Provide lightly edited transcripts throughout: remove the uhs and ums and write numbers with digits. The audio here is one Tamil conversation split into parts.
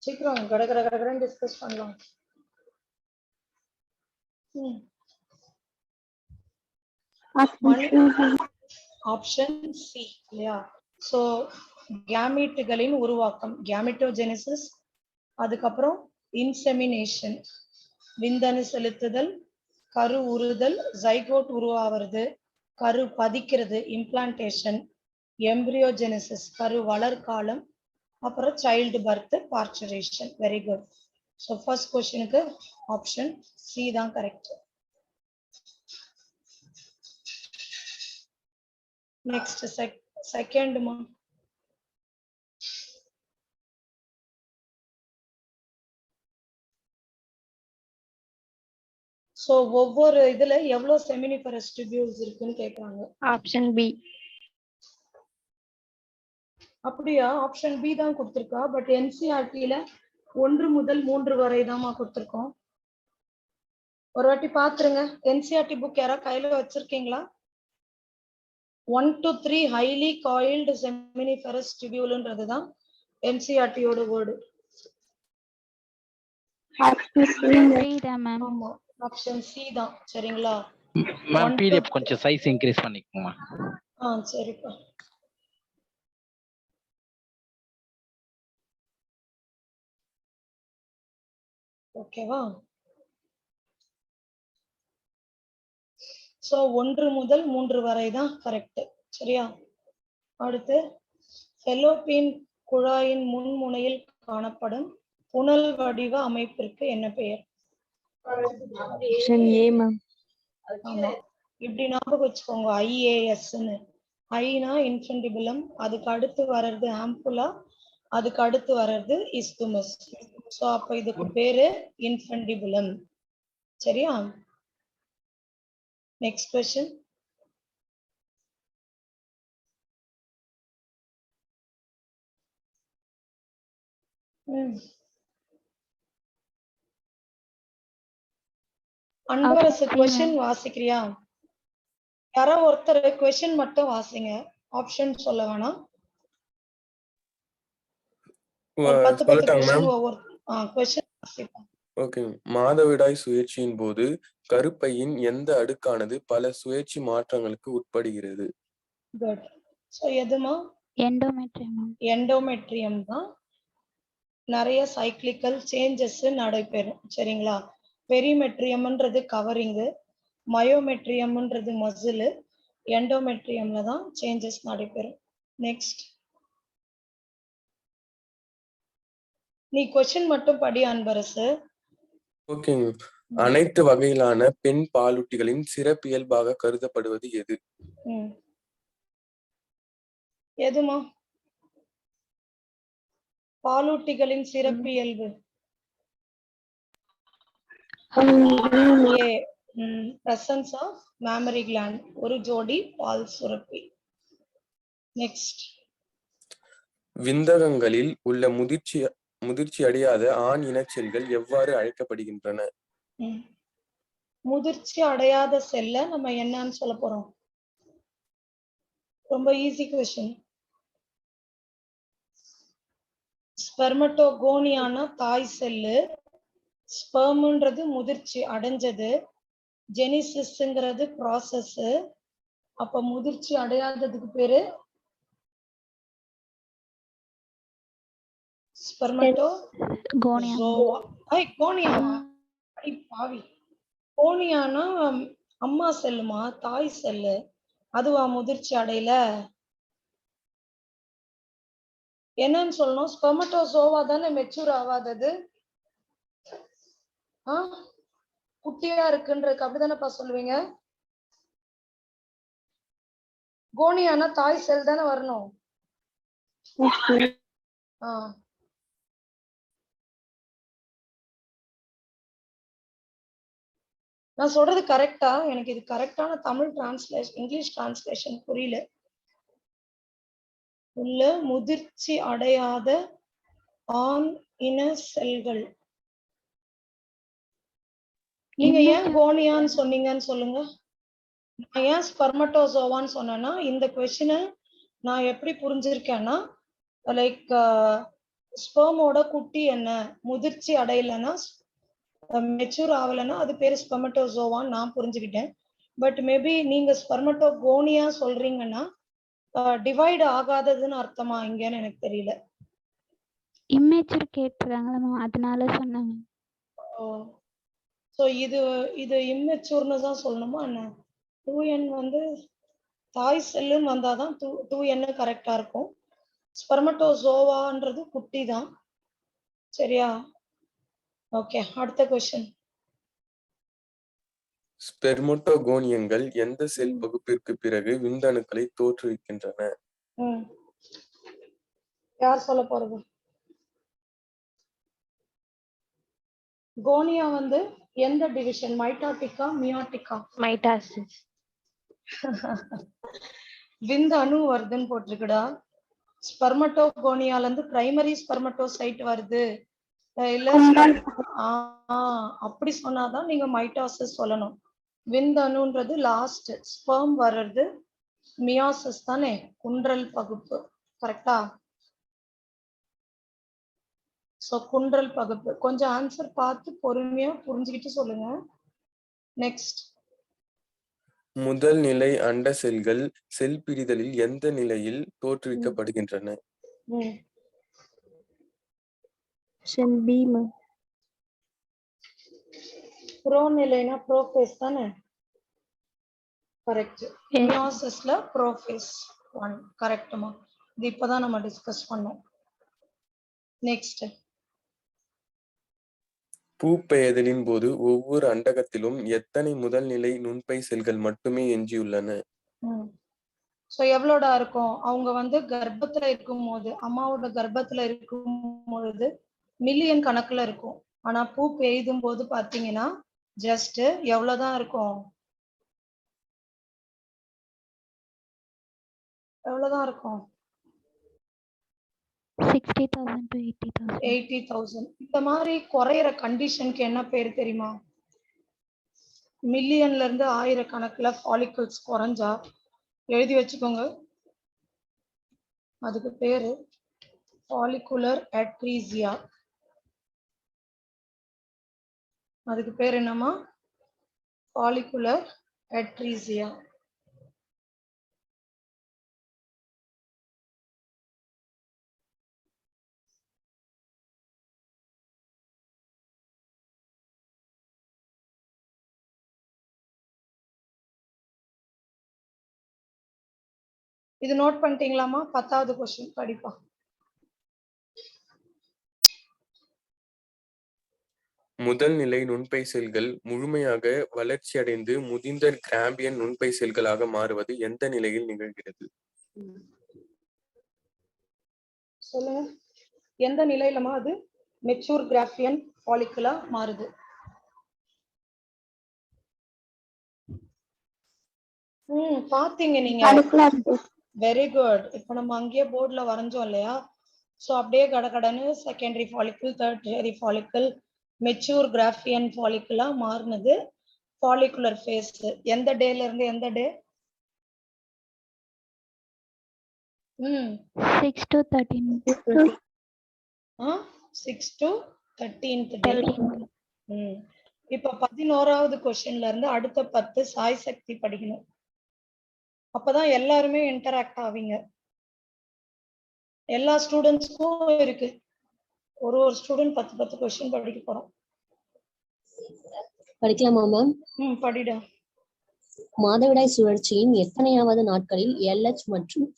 சீக்கிரம் கடகடன்னு டிஸ்கஸ் பண்ணலாம். ஆப்ஷன் சி இல்லையா? ஸோ கேமீட்டுகளின் உருவாக்கம், கேமிட்டோஜெனிசிஸ், அதுக்கப்புறம் இன்செமினேஷன், விந்தணு செலுத்துதல், கரு உறுதல், ஜைகோட் உருவாகிறது, கரு பதிக்கிறது, இம்ப்ளான்டேஷன், எம்பிரியோஜெனிசிஸ் கரு வளர்காலம், அப்புறம் child birth, parturition. Very good. So first கொஸ்டினுக்கு ஆப்ஷன் சி தான் கரெக்ட். நெக்ஸ்ட் செகண்ட் மா. சோ ஒவ்வொரு இதுல எவ்வளவு செமினிஃபரஸ் டிபியூல்ஸ் இருக்குன்னு கேக்குறாங்க. Option B. அப்படியா? ஆப்ஷன் பி தான் கொடுத்திருக்கா. பட் என்சிஆர்டில 1 முதல் 3 வரை தான்மா கொடுத்திருக்கோம். ஒரு வாட்டி பாத்துருங்க. என்சிஆர்டி புக் யாரா கையில வச்சிருக்கீங்களா? 1 to 3 highly coiled seminiferous tubule தான் என்சிஆர்டியோட வேர்டு. ஆமா, ஆப்ஷன் சி தான். சரிங்களா மேம்? பிடிஎஃப் கொஞ்சம் சைஸ் இன்கிரீஸ் பண்ணிக்கோங்க. சரிப்பா. ஓகேவா? சோ 1 முதல் 3 வரை தான் கரெக்ட். சரியா? அடுத்து ஃபெலோப்பியன் குழாயின் முன்முனையில் காணப்படும் புனல் வடிவ அமைப்பிற்கு என்ன பெயர்? Option A ma'am. ஆமா, இப்படி ஞாபகம் வச்சுக்கோங்க. ஐஏஎஸ்ன்னு. ஐனா இன்ஃபண்டிபுலம், அதுக்கு அடுத்து வர்றது ஆம்புலா, அதுக்கு அடுத்து வர்றது இஸ்துமஸ். சோ அப்ப இதுக்கு பேரு இன்ஃபண்டிபுலம். சரியா? Next question. அன்பரசு क्वेश्चन வாசிக்கிறியா? யாரோ ஒருத்தர் क्वेश्चन மட்டும் வாசிங்க, ஆப்ஷன் சொல்ல வேணாம். மாதவிடாய் சுழற்சியின் போது கருப்பையின் எந்த அடுக்கானது பல சுழற்சி மாற்றங்களுக்கு உட்படுகிறது? எண்டோமெட்ரியம் தான். நிறைய சைக்கிளிக்கல் சேஞ்சஸ் நடைபெறும். சரிங்களா? பெரிமெட்ரியம்ன்றது கவரிங், மயோமெட்ரியம்ன்றது மசில், எண்டோமெட்ரியம்ல தான் சேஞ்சஸ் நடைபெறும். நெக்ஸ்ட், நீ क्वेश्चन மட்டும் படி அன்பரசு. ஓகேங்க. அனைத்து வகையிலான பெண் பாலூட்டிகளின் சிறப்பியல்பாக கருதப்படுவது எது? எதுமா? பாலூட்டிகளின் சிறப்பியல்பு presence of mammary gland, ஒரு ஜோடி பால் சுரப்பி. நெக்ஸ்ட், விந்தகங்களில் உள்ள முதிர்ச்சி அடையாத ஆண் இன செல்கள் எவ்வாறு அழைக்கப்படுகின்றன? முதிர்ச்சி அடையாத செல்ல நம்ம என்னன்னு சொல்ல போறோம்? ரொம்ப ஈஸி क्वेश्चन. ஸ்பெர்மட்டோகோனியானா தாய் செல்லு, ஸ்பெர்ம்ன்றது முதிர்ச்சி அடைஞ்சது, ஜெனிசிஸ்ங்கிறது ப்ராசஸ். அப்ப முதிர்ச்சி அடையாததுக்கு பேரு ஸ்பெர்மட்டோகோனியா. கோனியானா அம்மா செல்லுமா, தாய் செல்லு. அதுவா முதிர்ச்சி அடையல? என்னன்னு சொல்லணும்? ஸ்பெர்மட்டோசோவா தானே மெச்சூர் ஆகாதது. குட்டியா இருக்குன்றதுக்கு அப்படிதானேப்பா சொல்லுவீங்க? கோனியானா தாய் செல் தானே வரணும். நான் சொல்றது கரெக்டா? எனக்கு இது கரெக்டான தமிழ் டிரான்ஸ்லேஷன், இங்கிலீஷ் டிரான்ஸ்லேஷன் புரியல. உள்ள முதிர்ச்சி அடையாத ஆண் இன செல்கள். நீங்க ஏன் கோனியான்னு சொன்னீங்கன்னு சொல்லுங்க. நான் ஏன் ஸ்பெர்மட்டோசோவான்னு சொன்னேன்னா, இந்த क्वेश्चन நான் எப்படி புரிஞ்சிருக்கேன்னா, லைக் ஸ்பெர்மோட குட்டி என்ன முதிர்ச்சி அடையலைன்னா மெச்சூர் ஆகலைன்னா அது பேரு ஸ்பெர்மட்டோசோவான்னு நான் புரிஞ்சுக்கிட்டேன். பட் மேபி நீங்க ஸ்பெர்மட்டோகோனியா சொல்றீங்கன்னா டிவைட் ஆகாததுன்னு அர்த்தமா இங்கன்னு எனக்கு தெரியல. இம்மேச்சூர் கேட்டிருக்காங்களா மேம், அதனால சொன்னாங்க. ஸோ இது இம்மெச்சூர்னு தான் சொல்லணுமா என்ன? 2n வந்து தாய் செல்லுன்னு வந்தாதான் 2n கரெக்டா இருக்கும். ஸ்பெர்மட்டோசோவான்றது குட்டி தான். சரியா? ஓகே, அடுத்த கொஸ்டின். ஸ்பெர்மட்டோகோனியங்கள் எந்த செல் பகுப்பிற்கு பிறகு விந்தணுக்களை தோற்றுவிக்கின்றன? யார் சொல்ல போறது? கோனியா வந்து எந்த டிவிஷன்? மைட்டாட்டிக்கா மியாட்டிக்கா? மைட்டாசிஸ். விந்தணு வருதுன்னு போட்டிருக்குடா. ஸ்பெர்மட்டோகோனியால இருந்து பிரைமரி ஸ்பெர்மட்டோசைட் வருது இல்ல அப்படி சொன்னாதான் நீங்க மைட்டாசிஸ் சொல்லணும். விந்தணுன்றது லாஸ்ட், ஸ்பெர்ம் வர்றது மியாசிஸ் தானே, குன்றல் பகுப்பு. கரெக்டா? சோ குன்றல் பகுப்பு. கொஞ்சம் ஆன்சர் பார்த்து பொறுமையா புரிஞ்சுக்கிட்டு சொல்லுங்க. நெக்ஸ்ட். முதல் நிலை அண்ட செல்கள் செல் பிரிதலில் எந்த நிலையில் தோற்றுவிக்கப்படுகின்றன? செல் பி மேம். ப்ரோ நிலைனா ப்ரோஃபேஸ் தானே? கரெக்ட். மியாசிஸ்ல ப்ரோஃபேஸ் 1 கரெக்ட்மா. இது இப்பதான் நம்ம டிஸ்கஸ் பண்ணோம். நெக்ஸ்ட். பூப்பெயர்தலின் போது ஒவ்வொரு அண்டகத்திலும் எத்தனை முதல் நிலை நுண்பை செல்கள் மட்டுமே எஞ்சியுள்ளன? சோ எவ்வளோடா இருக்கும்? அவங்க வந்து கர்ப்பத்துல இருக்கும் போது, அம்மாவோட கர்ப்பத்துல இருக்கும் பொழுது மில்லியன் கணக்குல இருக்கும். ஆனா பூ பெய்தும் போது பாத்தீங்கன்னா ஜஸ்ட் எவ்வளவுதான் இருக்கும்? எவ்வளவுதான் இருக்கும்? 60,000 to 80,000. 80,000. இந்த மாதிரி குறையிற கண்டிஷனுக்கு என்ன பேரு தெரியுமா? மில்லியன்ல இருந்து ஆயிரக்கணக்குல ஃபாலிகல்ஸ் குறைஞ்சா எழுதி வச்சுக்கோங்க. அதுக்கு பேரு ஃபாலிகுலர் அட்ரீசியா. அதுக்கு பேர் என்னமா? ஃபாலிகுலர் அட்ரீசியா. இது நோட் பண்ணிட்டீங்களாமா? 10வது क्वेश्चन படிப்பா. முதல் நிலை நுண்பை செல்கள் முழுமையாக வளர்ச்சி அடைந்து முதிர்ந்த கிராம்பியன் நுண்பை செல்களாக மாறுவது எந்த நிலையில் நிகழ்கிறது? சொல்லுங்க. எந்த நிலையிலமா அது மெச்சூர் கிராஃபியன் ஃபாலிகுலா மாறுது? பாத்தீங்க நீங்க. Very good. இப்ப நம்ம அங்கேயே போர்டுல வரைஞ்சோம் இல்லையா? சோ அப்படியே கடகடன்னு secondary follicle, tertiary follicle, mature Graafian ஃபாலிகுலா மாறுனது ஃபாலிகுலர் ஃபேஸ். எந்த டேல இருந்து எந்த டே? 6 to 13. 6 to 13th day. இப்ப 11வது क्वेश्चनல இருந்து அடுத்த 10 சாய் சக்தி படிக்கணும். அப்பதான் எல்லாருமே இன்டராக்ட் ஆவீங்க. எல்லா ஸ்டூடெண்ட்ஸ்க்கும் இருக்கு. ஒரு ஸ்டூடெண்ட் 10 क्वेश्चन படிக்க போறோம். படிக்கலாமா மேம்? படிடா. மாதவிடாய் சுழற்சியின் எத்தனையாவது நாட்களில் LH மற்றும்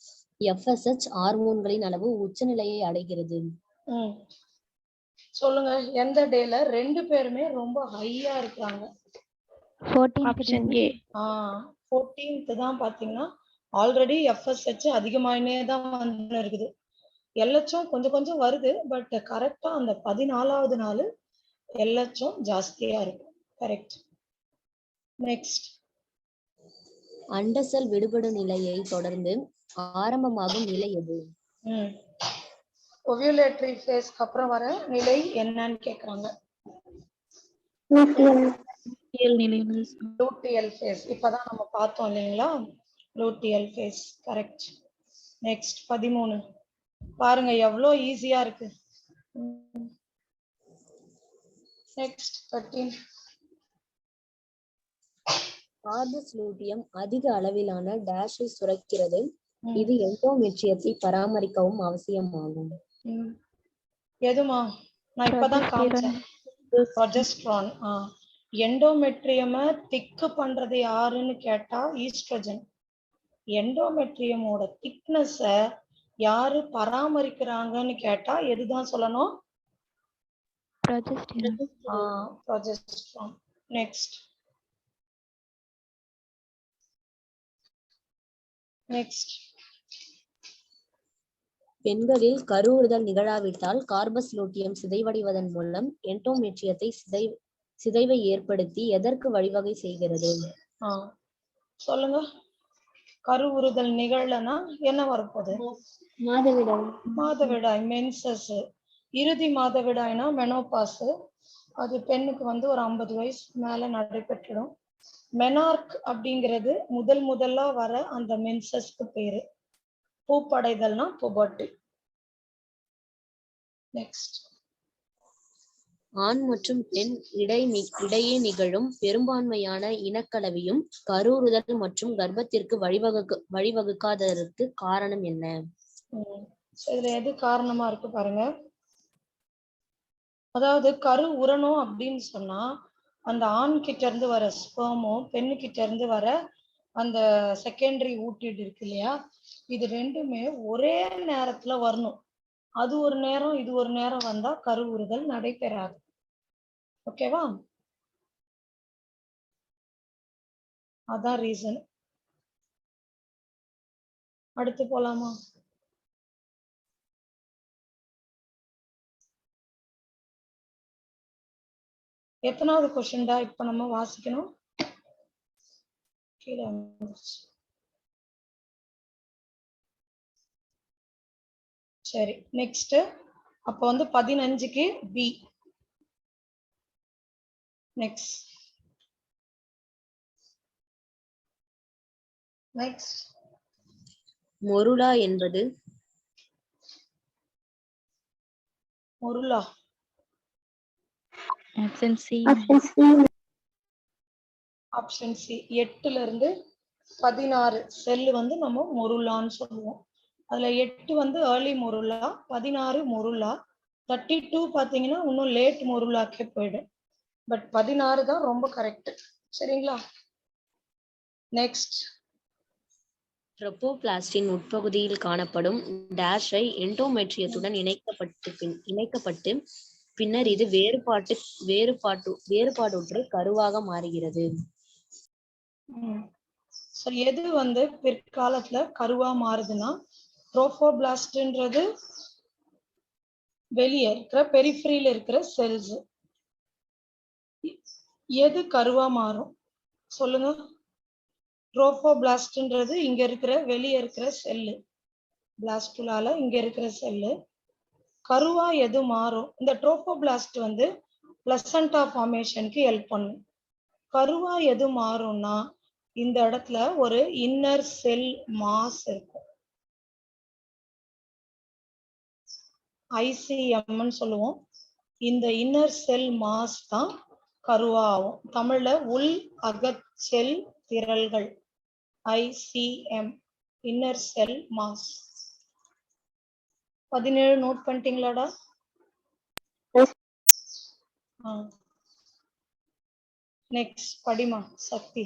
FSH ஹார்மோன்களின் அளவு உச்சநிலையை அடைகிறது? சொல்லுங்க. எந்த டேல ரெண்டு பேருமே ரொம்ப ஹையா இருக்காங்க? 14th தான் பாத்தீங்கன்னா ஆல்ரெடி FSH அதிகமாயினே தான் வந்து இருக்குது. LHம் கொஞ்சம் கொஞ்சம் வருது. பட் கரெக்டா அந்த 14வது நாள் LHம் ஜாஸ்தியா இருக்கும். கரெக்ட். நெக்ஸ்ட். அண்டசெல் விடுபடும் நிலையை தொடர்ந்து ஆரம்பமாகும் நிலை எது? ஓவியுலேட்டரி ஃபேஸ்க்கு அப்புறம் வர நிலை என்னன்னு கேக்குறாங்க. Luteal face. இப்பதான் நம்ம பார்த்தோம் இல்லைங்களா? Luteal face. கரெக்ட். நெக்ஸ்ட் 13. பாருங்க எவ்வளவு ஈஸியா இருக்கு. நெக்ஸ்ட் 13. கார்பஸ் லூட்டியம் அதிக அளவிலான டேஷை சுரக்கிறது. இது எண்டோமெட்ரியத்தை பராமரிக்கவும் அவசியமாகும். எதுமா நான் இப்பதான் காமிச்சேன். ப்ரொஜெஸ்ட்ரான். எண்டோமெட்ரியமை திக்கு பண்றது யாருன்னு கேட்டா ஈஸ்ட்ரோஜன். எண்டோமெட்ரியமோட திக்னஸ யாரு பராமரிக்கிறாங்கன்னு கேட்டா எதுதான் சொல்லணும்? ப்ரொஜெஸ்ட்ரான். நெக்ஸ்ட் பெண்களில் கருவுறுதல் நிகழாவிட்டால் கார்பஸ் லூட்டியம் சிதைவடைவதன் மூலம் எண்டோமெட்ரியத்தை சிதைவை ஏற்படுத்தி எதற்கு வழிவகை செய்கிறது? சொல்லுங்க. கருவுறுதல் நிகழலனா என்ன வரப்போகுது? மாதவிடாய், மென்சஸ். இறுதி மாதவிடாய்னா மெனோபாஸ். அது பெண்ணுக்கு ஒரு 50 வயசு மேல நடைபெற்றிடும். மெனார்க் அப்படிங்கிறது முதல்ல வர அந்த மென்சஸ்க்கு பேரு. பூப்படைதல்னா புபர்ட்டி. நெக்ஸ்ட் ஆண் மற்றும் பெண் இடையே நிகழும் பெரும்பான்மையான இனக்கலவையும் கருவுறுதல் மற்றும் கர்ப்பத்திற்கு வழிவகுக்காததற்கு காரணம் என்ன? இதுல எது காரணமா இருக்கு பாருங்க. அதாவது கரு உரணும் அப்படின்னு சொன்னா அந்த ஆண் கிட்ட இருந்து வர ஸ்பெர்மும் பெண்ணு கிட்ட இருந்து வர அந்த செகண்டரி ஊட்டிட் இருக்கு இல்லையா, இது ரெண்டுமே ஒரே நேரத்துல வரணும். அது ஒரு நேரம் இது ஒரு நேரம் வந்தா கருவுறுதல் நடைபெறாது. ஓகேவா? அதான் ரீசன். அடுத்து போலாமா? எத்தனாவது கொஸ்டின்டா இப்ப நம்ம வாசிக்கணும்? கீழே சரி. நெக்ஸ்ட் அப்ப 15க்கு பி. நெக்ஸ்ட் மொருலா என்பது morula. Option C. Option C. 8ல இருந்து 16 செல்லு நம்ம மொருலான்னு சொல்லுவோம். அதுல 8 ஏர்லி மொருலா, 16 மொருலா, 32 பாத்தீங்கன்னா இன்னும் லேட் மொருலாக்கே போயிடும். பட் 16 தான் ரொம்ப கரெக்ட். சரிங்களா? நெக்ஸ்ட் ட்ரோபோபிளாஸ்டின் உட்பகுதியில் காணப்படும் டேஷை எண்டோமெட்ரியத்துடன் இணைக்கப்பட்டு பின்னர் இது வேறுபாடுற்ற கருவாக மாறுகிறது. எது பிற்காலத்துல கருவா மாறுதுன்னா ட்ரோபோபிளாஸ்ட்ன்றது வெளியே இருக்கிற பெரிஃபரியில இருக்கிற செல்ஸ். எது கருவா மாறும் சொல்லுங்க? ட்ரோபோபிளாஸ்ட்ன்றது இங்க இருக்கிற வெளியே இருக்கிற செல்லு, பிளாஸ்டுலால இங்க இருக்கிற செல்லு. கருவா எது மாறும்? இந்த ட்ரோபோபிளாஸ்ட் பிளசண்டா ஃபார்மேஷனுக்கு ஹெல்ப் பண்ணும். கருவா எது மாறும்னா இந்த இடத்துல ஒரு இன்னர் செல் மாஸ் இருக்கும், ICM சொல்லுவோம். இந்த இன்னர் செல் மாஸ் தான் கருவா ஆகும். தமிழ்ல உள் அகச்செல் திரள்கள், ICM, inner cell mass. 17 note பண்ணிட்டீங்களாடா? நெக்ஸ்ட் படிமா சக்தி.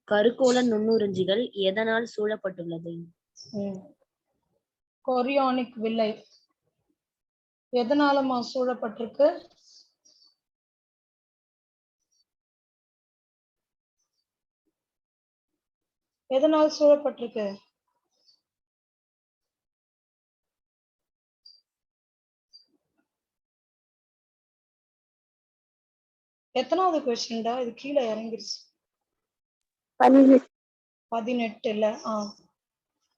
கருக்கோள நுண்ணுறிஞ்சிகள் எதனால் சூழப்பட்டுள்ளது? கொரியானிக் வில்லை. எதனாலமா சூழப்பட்டிருக்கு? எதனால் சூழப்பட்டிருக்கு? எத்தனாவது கொஸ்டின்டா? இது கீழே இறங்கிருச்சு. 18 இல்ல.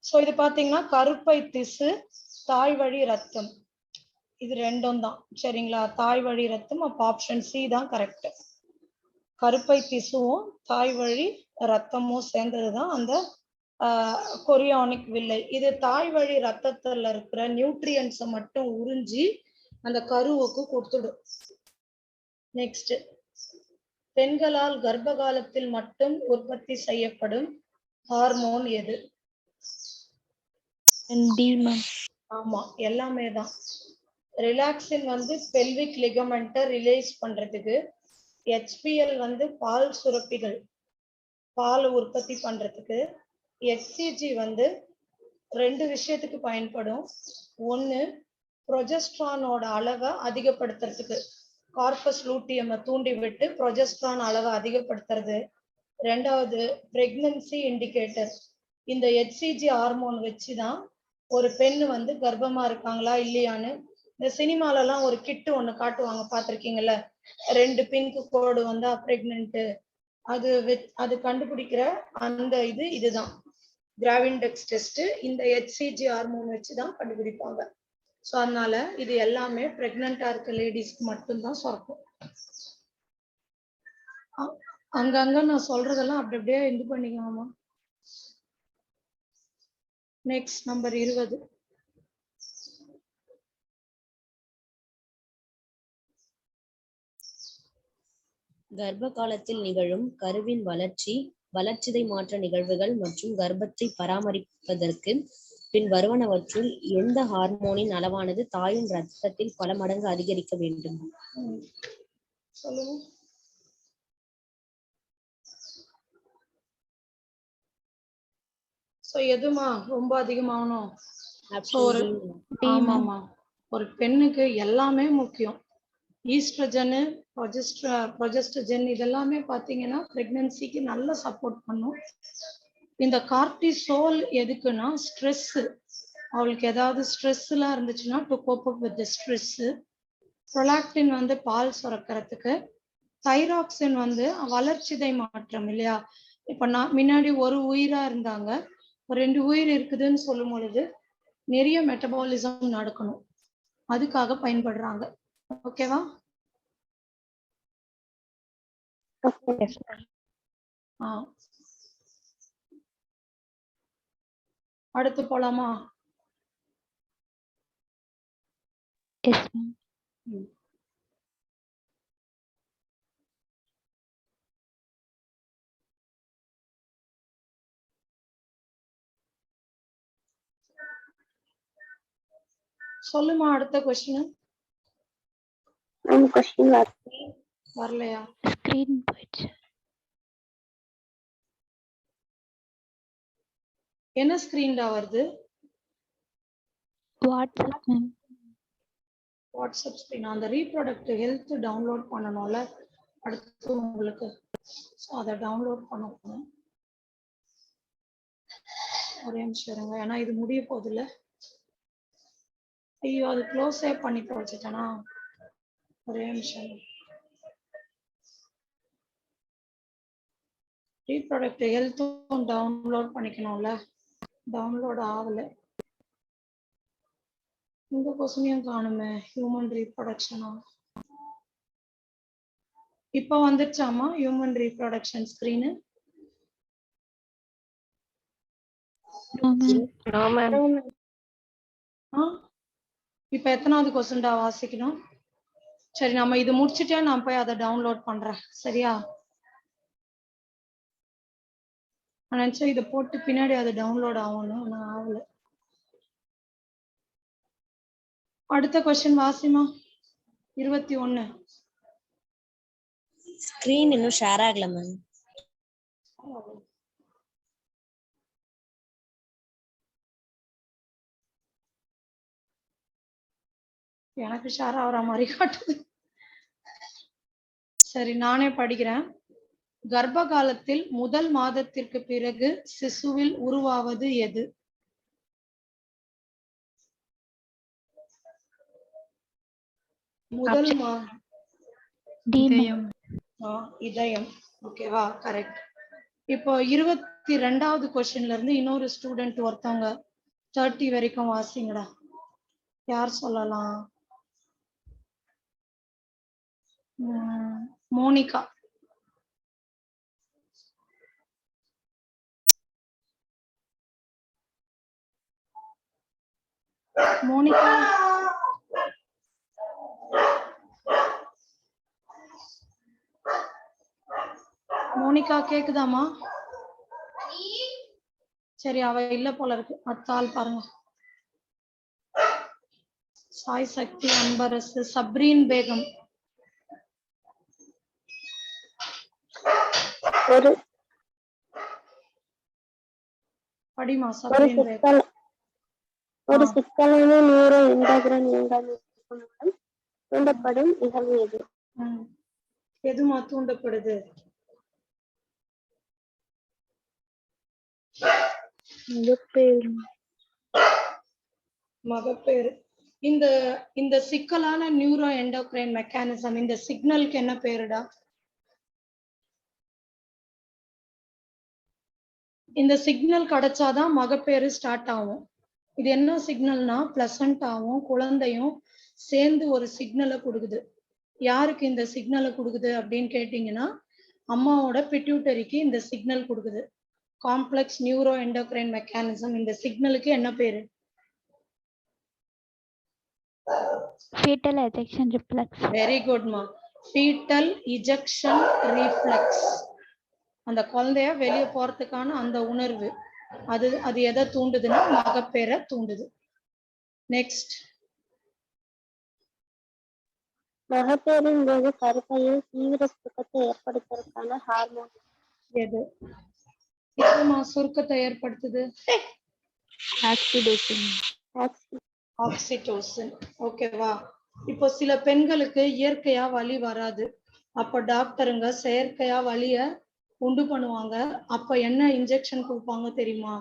சோ இது பாத்தீங்கன்னா கருப்பை திசு, தாய் வழி ரத்தம், இது ரெண்டும் தான். சரிங்களா? தாய் வழி ரத்தம். அப்ப ஆப்ஷன் சி தான் கரெக்ட். கருப்பை திசுவும் தாய் வழி ரத்தமும் சேர்ந்ததுதான் அந்த கொரியானிக் வில்லை. இது தாய் வழி ரத்தத்துல இருக்கிற நியூட்ரியன்ஸை மட்டும் உறிஞ்சி அந்த கருவுக்கு கொடுத்துடும். நெக்ஸ்ட், பெண்களால் கர்ப்ப காலத்தில் மட்டும் உற்பத்தி செய்யப்படும் ஹார்மோன் எது? D ma'am. ஆமா, எல்லாமே தான். ரிலாக்சின் வந்து பெல்விக் லிகமெண்ட்டை ரிலீஸ் பண்றதுக்கு, HPL வந்து பால் சுரப்பிகள் பால் உற்பத்தி பண்றதுக்கு, HCG வந்து 2 விஷயத்துக்கு பயன்படும். ஒன்னு, ப்ரொஜெஸ்ட்ரானோட அளவை அதிகப்படுத்துறதுக்கு, கார்பஸ் லூட்டியமை தூண்டி விட்டு ப்ரொஜெஸ்ட்ரான் அளவை அதிகப்படுத்துறது. 2வது, பிரெக்னன்சி இண்டிகேட்டர். இந்த HCG ஹார்மோன் வச்சுதான் ஒரு பெண் வந்து கர்ப்பமா இருக்காங்களா இல்லையான்னு, இந்த சினிமாலெல்லாம் ஒரு கிட்டு ஒண்ணு காட்டுவாங்க, பார்த்திருக்கீங்கல்ல, 2 பிங்க் கோடு வந்தா பிரெக்னன்ட். அது கண்டுபிடிக்கிற அந்த இதுதான் கிராவிண்டெக்ஸ் டெஸ்ட். இந்த HCG ஹார்மோன் வச்சுதான் கண்டுபிடிப்பாங்க. ஸோ அதனால இது எல்லாமே பிரெக்னண்டா இருக்க லேடிஸ்க்கு மட்டும்தான் சுரக்கும். அங்கங்க நான் சொல்றதெல்லாம் அப்படி அப்படியே இது பண்ணிக்கலாமா? Next number 20. கர்ப்ப காலத்தில் நிகழும் கருவின் வளர்ச்சி, வளர்சிதை மாற்ற நிகழ்வுகள் மற்றும் கர்ப்பத்தை பராமரிப்பதற்கு பின் வருவனவற்றுள் எந்த ஹார்மோனின் அளவானது தாயின் இரத்தத்தில் பல மடங்கு அதிகரிக்க வேண்டும்? சொல்லுங்க. ஸோ எதுமா ரொம்ப அதிகமாகணும்? ஆமாமா, ஒரு பெண்ணுக்கு எல்லாமே முக்கியம். ஈஸ்ட்ரஜனு, ப்ரொஜெஸ்ட்ரஜன் இதெல்லாமே பார்த்தீங்கன்னா பிரெக்னன்சிக்கு நல்ல சப்போர்ட் பண்ணும். இந்த கார்டிசோல் எதுக்குன்னா ஸ்ட்ரெஸ், அவளுக்கு ஏதாவது ஸ்ட்ரெஸ்லாம் இருந்துச்சுன்னா to cope up with stress. Prolactin வந்து பால் சுரக்கிறதுக்கு. தைராக்சின் வந்து வளர்ச்சிதை மாற்றம் இல்லையா? இப்ப நான் முன்னாடி ஒரு உயிரா இருந்தாங்க, 2 உயிர் இருக்குதுன்னு சொல்லும் பொழுது நிறைய மெட்டபாலிசம் நடக்கணும், அதுக்காக பயன்படுறாங்க. ஓகேவா? அடுத்து போலாமா? Yes ma'am. சொல்லுமா அடுத்த கொஸ்டின். கொஸ்டின் வரலையா? ஸ்கிரீன் போயிடுச்சு. என்ன ஸ்கிரீன்டா வருது? WhatsApp ma'am. WhatsApp screen. அந்த ரீப்ரொடக்டிவ் ஹெல்த் டவுன்லோட் பண்ணணும்ல அடுத்து உங்களுக்கு. ஸோ அதை டவுன்லோட் பண்ணணும். ஒரே நிமிஷம் இருங்க, ஏன்னா இது முடிய போகுது இல்ல. ஐயோ, அது க்ளோஸே பண்ணி வச்சுட்டேனா? ஒரே நிமிஷம். ரீப்ரொடக்டிவ் ஹெல்த்தும் டவுன்லோட் பண்ணிக்கணும்ல, டவுன்லோட் ஆகல. இந்த கொஸ்டினையும் காணுமே, ஹியூமன் ரீப்ரொடக்ஷனா? இப்போ வந்துருச்சாமா ஹியூமன் ரீப்ரொடக்ஷன் ஸ்கிரீனு? இப்போ எத்தனாவது கொஸ்டின்டா வாசிக்கணும்? சரி, நம்ம இது முடிச்சுட்டே நான் போய் அதை டவுன்லோட் பண்றேன், சரியா? நான் நினைச்சேன் இதை போட்டு பின்னாடி அது டவுன்லோட் ஆகணும், நான் ஆகல. அடுத்த கொஸ்டின் வாசிமா. 21. ஸ்கிரீன் இன்னும் ஷேர் ஆகல மேம். எனக்கு ஷேர் ஆகிற மாதிரி காட்டுது. சரி, நானே படிக்கிறேன். கர்ப்ப காலத்தில் முதல் மாதத்திற்கு பிறகு சிசுவில் உருவாவது எது? முதல் இதயம். ஓகேவா? கரெக்ட். இப்போ 22வது கொஸ்டின்ல இருந்து இன்னொரு ஸ்டூடெண்ட் ஒருத்தவங்க 30 வரைக்கும் வாசிங்கடா. யார் சொல்லலாம்? மோனிகா. மோனிகா மோனிகா கேக்குதாமா? சரி, அவ இல்ல போல இருக்கு. அடுத்த ஆள் பாருங்க. சாய் சக்தி, அன்பரசு, சப்ரீன் பேகம். ஒரு படிமா ஒரு சப்ரீன் பேகம். சிக்கல் ஒரு சிக்கலான நியூரோ எண்டோகிரைன் இயங்காமை மூலம் தூண்டப்படும் நிகழ்வு எது? எதுமா தூண்டப்படுது? மகப்பேறு. இந்த சிக்கலான நியூரோ எண்டோகிரைன் மெக்கானிசம், இந்த சிக்னலுக்கு என்ன பேருடா? இந்த சிக்னல் கிடைச்சாதான் மகப்பேறு ஸ்டார்ட் ஆகும். இது என்ன சிக்னல்னா பிளசண்டாவும் குழந்தையும் சேர்ந்து ஒரு சிக்னலை கொடுக்குது. யாருக்கு இந்த சிக்னலை கொடுக்குது அப்படின்னு கேட்டீங்கன்னா, அம்மாவோட பிட்யூட்டரிக்கு இந்த சிக்னல் கொடுக்குது. Complex neuro endocrine mechanism. இந்த சிக்னலுக்கு என்ன பேரு? fetal ejection reflex. வெரி குட்மா. Fetal ejection reflex. அந்த குழந்தைய வெளியே போறதுக்கான அந்த உணர்வு, அது எதை தூண்டுதுன்னா மகப்பேரை தூண்டுது. நெக்ஸ்ட். மகப்பேறின் போது கருப்பையில் தீவிர சுருக்கத்தை ஏற்படுத்துவதற்கான ஹார்மோன் எது? எதுமா சுருக்கத்தை ஏற்படுத்துது? ஆக்சிடோசின். ஓகேவா? இப்போ சில பெண்களுக்கு இயற்கையா வலி வராது. அப்ப டாக்டருங்க செயற்கையா வலிய உண்டு பண்ணுவாங்க. அப்ப என்ன இன்ஜெக்ஷன் கொடுப்பாங்க தெரியுமா?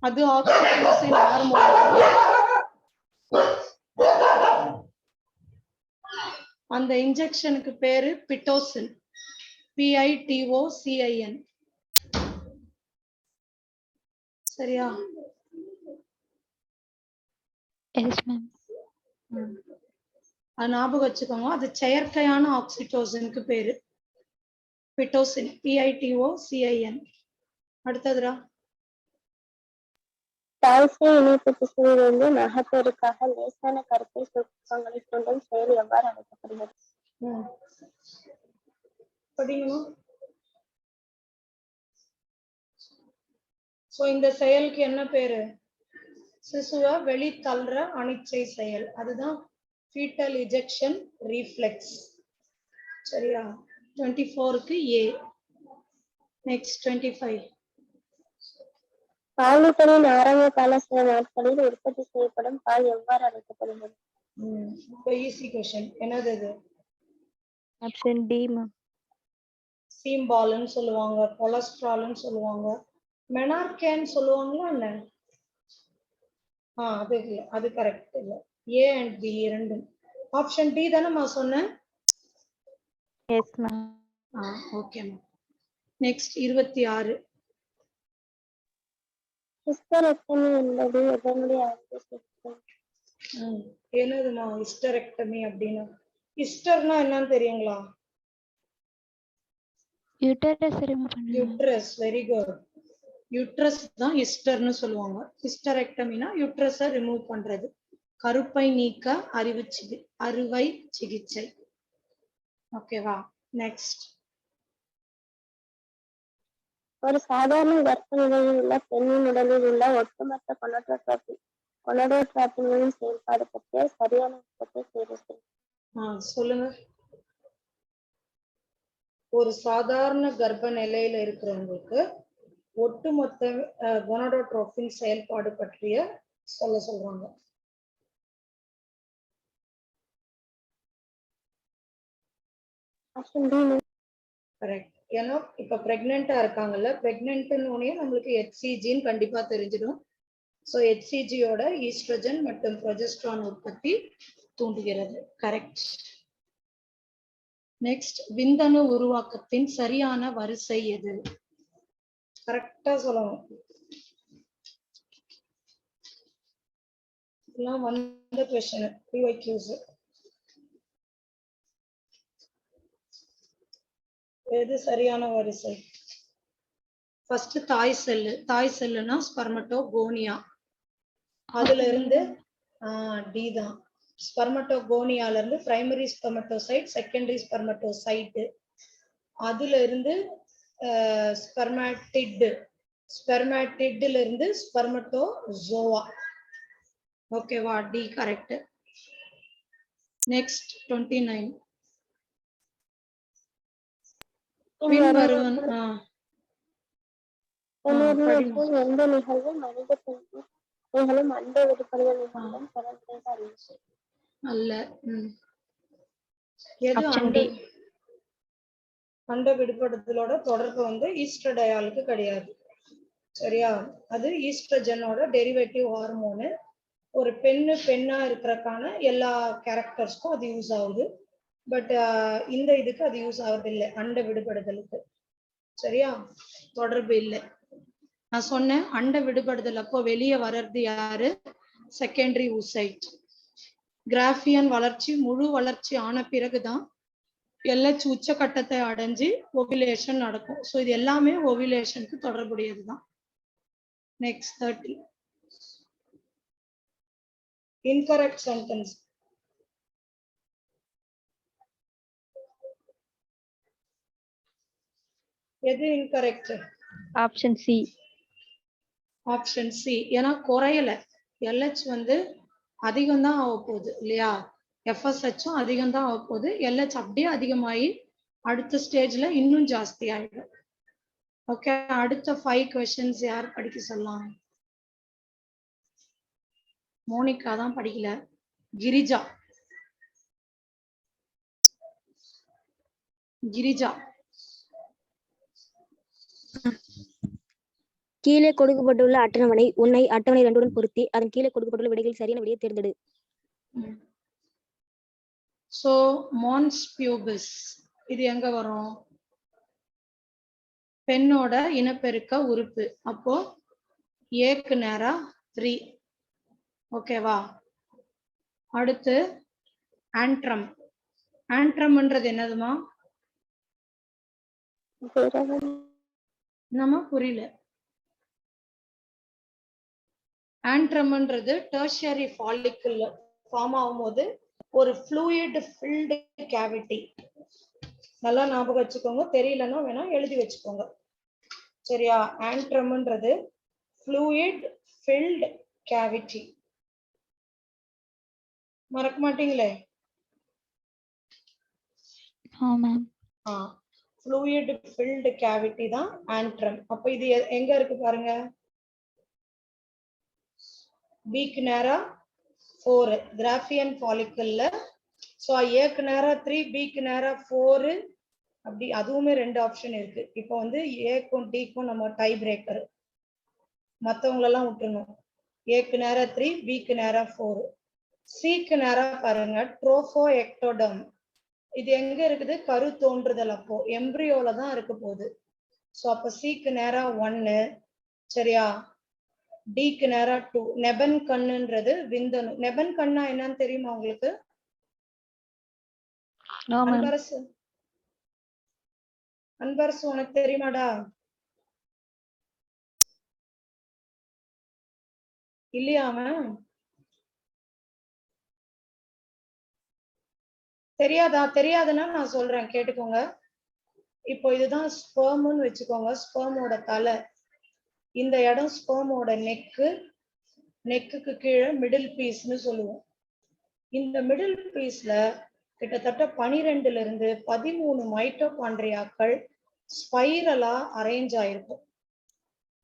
அது ஆக்சிடோசின் ஹார்மோன். அந்த இன்ஜெக்ஷனுக்கு பேரு பிட்டோசின். PITOCIN. சரியா? Yes, ma'am. அது ஞாபகம் வச்சுக்கோங்க. அது செயற்கையான ஆக்சிடோசினுக்கு பேரு பிட்டோசின். PITOCIN. அடுத்ததுரா. தாய்சேய் இணைப்பு திசுவிலிருந்து மகப்பேறுக்காக லேசான கருப்பை சுருக்கங்களை தூண்டும் செயல் எவ்வாறு அழைக்கப்படுகிறது? இந்த செயலுக்கு என்ன பேரு? சிசுவை வெளி தள்ளுற அனிச்சை செயல். அதுதான் ஃபீட்டல் இஜெக்ஷன் ரிஃப்ளெக்ஸ். சரியா? 24க்கு A. நெக்ஸ்ட் 25. பாலூட்டலின் ஆரம்ப கால சில நாட்களில் உற்பத்தி செய்யப்படும் பால் எவ்வாறு அழைக்கப்படுகிறது? Easy question. என்னது இது? Option D ma'am. சீம்பால்னு சொல்லுவாங்க, கொலஸ்ட்ரால்னு சொல்லுவாங்க, மெனார்கேன்னு சொல்லுவாங்களா இல்ல? அது இல்ல, அது கரெக்ட் இல்ல. A and B இரண்டும். ஆப்ஷன் டி தானேம்மா சொன்னேன்? Yes ma'am. Okay ma'am. Next 26. ஹிஸ்டரெக்டமி என்பது எதனுடைய அறுவை சிகிச்சை? என்னதுமா ஹிஸ்டரெக்டமி அப்படின்னா? ஹிஸ்டர்னா என்னன்னு தெரியுங்களா? யூட்டரஸ் ரிமூவ் பண்ணுங்க. யூட்ரஸ். Very good. யூட்ரஸ் தான் ஹிஸ்டர்னு சொல்லுவாங்க. ஹிஸ்டரெக்டமினா யூட்ரஸை ரிமூவ் பண்றது. கருப்பை நீக்க அறுவை சிகிச்சை. ஓகேவா? நெக்ஸ்ட். ஒரு சாதாரண கர்ப்ப நிலையில் உள்ள பெண்ணின் உடலில் உள்ள ஒட்டுமொத்த கொனடோட்ரோபின்களின் செயல்பாடு பற்றிய சரியான விளக்கத்தை தேர்வு செய்யும். சொல்லுங்க. ஒரு சாதாரண கர்ப்ப நிலையில இருக்கிறவங்களுக்கு ஒட்டுமொத்த கொனடோட்ரோபின் செயல்பாடு பற்றிய சொல்றாங்க. கரெக்ட். ஏன்னா இப்ப பிரெக்னெண்டா இருக்காங்கல்ல, பிரெக்னென்ட்னு நம்மளுக்கு HCGன்னு கண்டிப்பா தெரிஞ்சிடும். ஸோ HCGயோட ஈஸ்ட்ரோஜன் மற்றும் ப்ரொஜெஸ்ட்ரான் உற்பத்தி தூண்டுகிறது. கரெக்ட். நெக்ஸ்ட். விந்தணு உருவாக்கத்தின் சரியான வரிசை எது? கரெக்டா சொல்லணும். இதெல்லாம் வந்த क्वेश्चन PYQs. எது சரியான வரிசை? ஃபர்ஸ்ட் தாய் செல்லுனா ஸ்பெர்மட்டோகோனியா. அதுல இருந்து டி தான். ஸ்பெர்மட்டோகோனியால இருந்து பிரைமரி ஸ்பெர்மட்டோசைட், செகண்டரி ஸ்பெர்மட்டோசைட், அதுல இருந்து ஸ்பெர்மாட்டிட்ல இருந்து ஸ்பெர்மட்டோசோவா. ஓகேவா? D correct. நெக்ஸ்ட் 29. பின்வருவன் உணர்வுக்குள் எந்த நிகழ்வு மனித நிகழும் அண்ட விடுபடுதல் நிகழ்வும் தொடர்புடைய அறிவிச்சு அல்ல. எது Option D. அண்ட விடுபடுதலோட தொடர்பு வந்து ஈஸ்ட்ரடயாலுக்கு கிடையாது. சரியா? அது ஈஸ்ட்ரஜனோட டெரிவேட்டிவ் ஹார்மோனு. ஒரு பெண்ணா இருக்கிறக்கான எல்லா கேரக்டர்ஸ்க்கும் அது யூஸ் ஆகுது. பட் இந்த இதுக்கு அது யூஸ் ஆகுது இல்லை, அண்ட விடுபடுதலுக்கு. சரியா? தொடர்பு இல்லை. நான் சொன்னேன் அண்ட விடுபடுதல் அப்போ வெளியே வர்றது யாரு? Secondary oocyte. கிராஃபியன் வளர்ச்சி முழு வளர்ச்சி ஆன பிறகுதான் LH உச்சகட்டத்தை அடைஞ்சு ஓவிலேஷன் நடக்கும். ஸோ இது எல்லாமே ஓவிலேஷனுக்கு தொடர்புடையதுதான். நெக்ஸ்ட் 30. Incorrect sentence. எது incorrect? Option C. Option C. ஏன்னா குறையல. LH வந்து அதிகம் தான் ஆக போகுது இல்லையா? FSHம் அதிகம் தான் ஆக போகுது. LH அப்படியே அதிகமாகி அடுத்த ஸ்டேஜ்ல இன்னும் ஜாஸ்தி ஆயிடும். ஓகே, அடுத்த 5 கொஸ்டின்ஸ் யார் படிக்க சொல்லலாம்? மோனிகா தான் படிக்கல. கிரிஜா. கீழே கொடுக்கப்பட்டுள்ள அட்டவணை உன்னை அட்டவணை 2 உடன் பொருத்தி அதன் கீழே கொடுக்கப்பட்டுள்ள விடைகள் சரியான விடையை தேர்ந்தெடு. சோ மான்ஸ் பியூபிஸ் இது எங்க வரும்? பெண்ணோட இனப்பெருக்க உறுப்பு. அப்போ ஏக்கு நேரா 3. ஓகேவா? அடுத்து ஆண்ட்ரம். ஆண்ட்ரம்ன்றது என்னதுமா? நம்ம புரியல. ஆண்ட்ரம்ன்றது டெர்ஷியரி ஃபாலிக்கல் ஃபார்ம் ஆகும்போது ஒரு ஃப்ளூயிட் ஃபில்டு கேவிட்டி. நல்லா ஞாபகம் வச்சுக்கோங்க. தெரியலன்னா வேணா எழுதி வச்சுக்கோங்க. சரியா? ஆண்ட்ரம்ன்றது ஃப்ளூயிட் ஃபில்டு கேவிட்டி. மறக்க மாட்டீங்களே? ஃப்ளூயிட் ஃபில்டு கேவிட்டி தான் ஆண்ட்ரம். அப்ப இது எங்க இருக்கு பாருங்க. பிக்கு நேரா 4 கிராஃபியன் ஃபாலிக்கல்ல. ஸோ ஏக்கு நேரா 3, பிக்கு நேரா 4. அப்படி அதுவுமே 2 ஆப்ஷன் இருக்கு. இப்போ வந்து ஏக்கும் டிக்கும் நம்ம டை பிரேக்கர், மற்றவங்களெல்லாம் விட்டுருணும். ஏக்கு நேரா 3, பிக்கு நேரா 4. சிக்கு நேரா பாருங்க ட்ரோஃபோ எக்டோடம். இது எங்க இருக்குது? கரு தோன்றுதல். அப்போ எம்ப்ரியோல தான் இருக்க போகுது. ஸோ அப்போ சிக்கு நேரா 1. சரியா? டிக்கு நேரா 2. நெபன் கண்ணுன்றது விந்தணு. நெபன் கண்ணா என்னன்னு தெரியுமா உங்களுக்கு? அன்பரசு உனக்கு தெரியுமாடா? இல்லையா? அவன் தெரியாதுன்னா நான் சொல்றேன், கேட்டுக்கோங்க. இப்போ இதுதான் ஸ்பெர்ம்னு வச்சுக்கோங்க. ஸ்பெர்மோட தலை. இந்த இடம் ஸ்பெர்மோட நெக்குக்கு கீழே மிடில் பீஸ்னு சொல்லுவோம். இந்த மிடில் பீஸ்ல கிட்டத்தட்ட 12 இருந்து 13 மைட்டோகாண்ட்ரியாக்கள் ஸ்பைரலா அரேஞ்ச் ஆயிருக்கும்.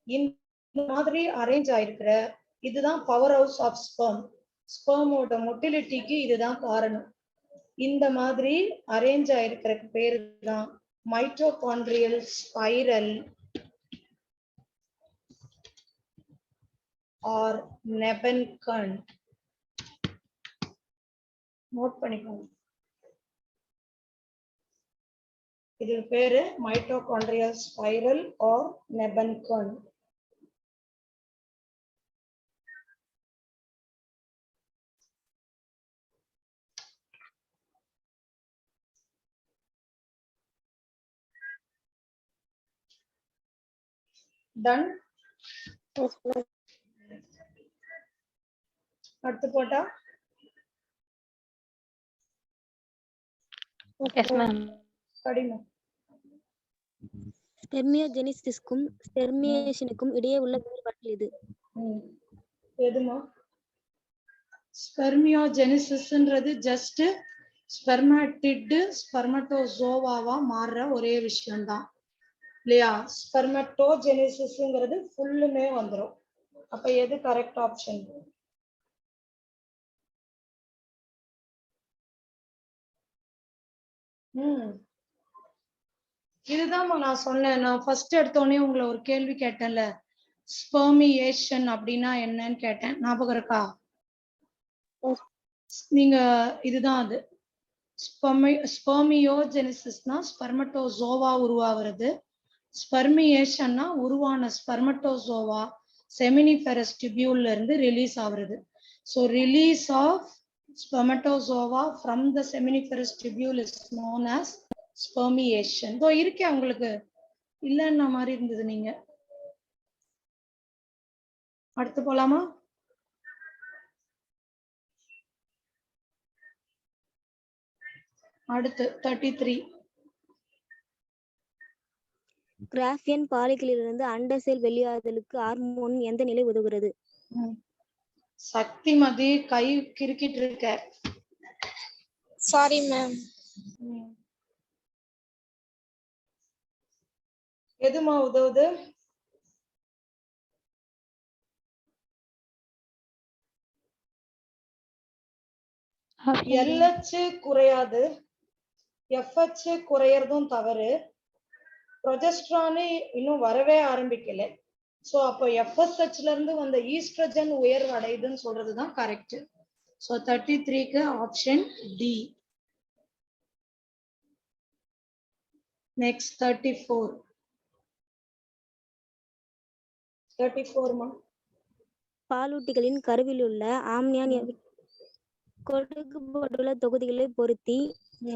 இந்த மாதிரி அரேஞ்ச் ஆயிருக்கிற இதுதான் பவர் ஹவுஸ் ஆஃப் ஸ்பெர்ம். ஸ்பெர்மோட மொட்டிலிட்டிக்கு இதுதான் காரணம். இந்த மாதிரி அரேஞ்ச் ஆயிருக்கிற பேரு தான் mitochondrial spiral or nebenkern. Note பண்ணிக்கோங்க. இது பேரு mitochondrial spiral or nebenkern. Done. Yes ma'am. அடுத்து போட்டா எஸ் மேம். படிங்க. ஸ்பெர்மியோஜெனிசிஸ்க்கும் ஸ்பெர்மியேஷனுக்கும் இடையே உள்ள வேறுபாடு எது? எதுமா? ஸ்பெர்மியோஜெனிசிஸ்ன்றது ஜஸ்ட் ஸ்பெர்மாட்டிட் ஸ்பெர்மட்டோசோவாவா மாறுற ஒரே விஷயம்தான் இல்லையா? ஸ்பெர்மட்டோஜெனிசிஸ்ங்கிறது ஃபுல்லுமே வந்துடும். அப்ப எது கரெக்ட் ஆப்ஷன்? இதுதான் நான் சொன்னேன். நான் ஃபர்ஸ்ட் எடுத்தோடனே உங்களை ஒரு கேள்வி கேட்டேன்ல, ஸ்பெர்மியேஷன் அப்படின்னா என்னன்னு கேட்டேன், ஞாபகம் இருக்கா? நீங்க இதுதான் அது. ஸ்பெர்மியோஜெனிசிஸ்னா ஸ்பெர்மட்டோசோவா உருவாகிறது. ஸ்பெர்மியேஷன்னா உருவான ஸ்பெர்மட்டோசோவா செமினிஃபெரஸ் டிபியூல்ல இருந்து ரிலீஸ் ஆகுறது. So release of spermatozoa from the seminiferous tubule is known as spermiation. இதோ இருக்கே, உங்களுக்கு இல்லைன்ன மாதிரி இருந்தது. நீங்க அடுத்து போலாமா? அடுத்து 33. கிராஃபியன் பாலிகளிலிருந்து அண்ட செல் வெளியாதலுக்கு ஹார்மோன் எந்த நிலை உதவுகிறது? சக்திமதி கை கிறுக்கிட்டு இருக்க. Sorry ma'am. எதுமா உதவுது? LH குறையாது, FH குறையறதும் தவறு. ப்ரொஜெஸ்ட்ரான் இன்னும் வரவே ஆரம்பிக்கல. சோ அப்போ FSHல இருந்து வந்த ஈஸ்ட்ரஜன் உயர்வு அடையுதுன்னு சொல்றதுதான் கரெக்ட். சோ 33க்கு ஆப்ஷன் டி. நெக்ஸ்ட் 34. 34மா? பாலூட்டிகளின் கருவில் உள்ள ஆம்னியான் கொடுக்கப்பட்டுள்ள தொகுதிகளை பொருத்தி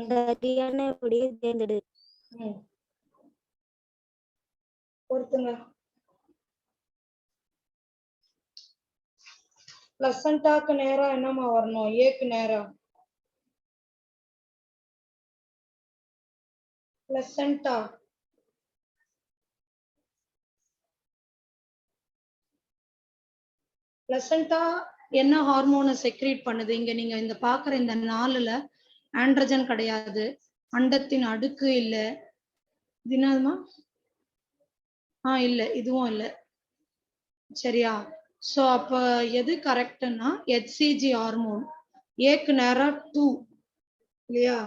சரியான விடையை தேர்ந்தெடு. பொறுத்துங்க. பிளசண்டாக்கு நேரா என்னமா வரணும்? ஏக்கு நேரா பிளசண்டா. பிளசண்டா என்ன ஹார்மோனை செக்ரீட் பண்ணுது? இங்க நீங்க இந்த பாக்குற இந்த 4ல ஆண்ட்ரஜன் கிடையாது, அண்டத்தின் அடுக்கு இல்ல, இது என்னதுமா? இல்ல, இதுவும் இல்ல. சரியா? சோ அப்ப எது கரெக்ட்னா HCG ஹார்மோன். ஏக்கு நேரா 2 இல்லையா?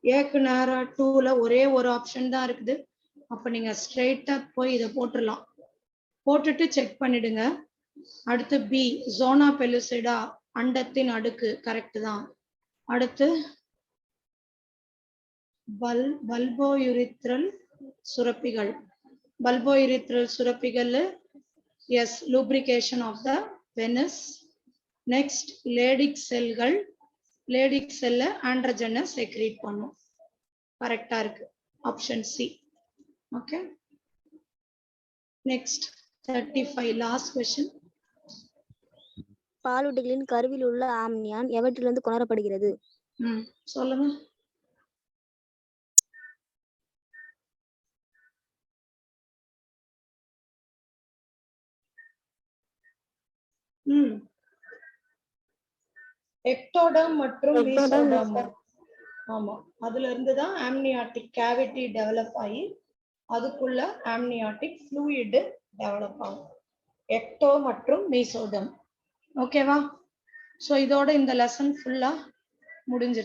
ஏக்கு நேரா 2ல ஒரே ஒரு ஆப்ஷன் தான் இருக்குது. அப்ப நீங்க ஸ்ட்ரெயிட்டா போய் இதை போட்டுடலாம். போட்டுட்டு செக் பண்ணிடுங்க. அடுத்து பி, ஜோனா பெலுசிடா, அண்டத்தின் அடுக்கு கரெக்ட் தான். அடுத்து பல்போயுரித்ரல் சுரப்பிகள். பல்போயுரித்ரல் சுரப்பிகள் yes, lubrication of the penis. Next Leydig செல்கள். லேடிக் செல்ல ஆண்ட்ரஜனை செக்ரீட் பண்ணும். கரெக்டா இருக்கு option C. Okay, next 35 last question. பாலூட்டிகளின் கருவில் உள்ள ஆம்னியான் எவற்றிலிருந்து கொணரப்படுகிறது? சொல்லுங்க. எக்டோடர்ம் மற்றும் மீசோடர்ம். ஆமா, அதுல இருந்து தான் ஆம்னியாட்டிக் கேவிட்டி டெவலப் ஆகி அதுக்குள்ள ஆம்னியாட்டிக் ஃப்ளூயிட் டெவலப் ஆகும். எக்டோ மற்றும் மீசோடர்ம். ஓகேவா? சோ இதோட இந்த லெசன் ஃபுல்லா முடிஞ்சிருச்சு.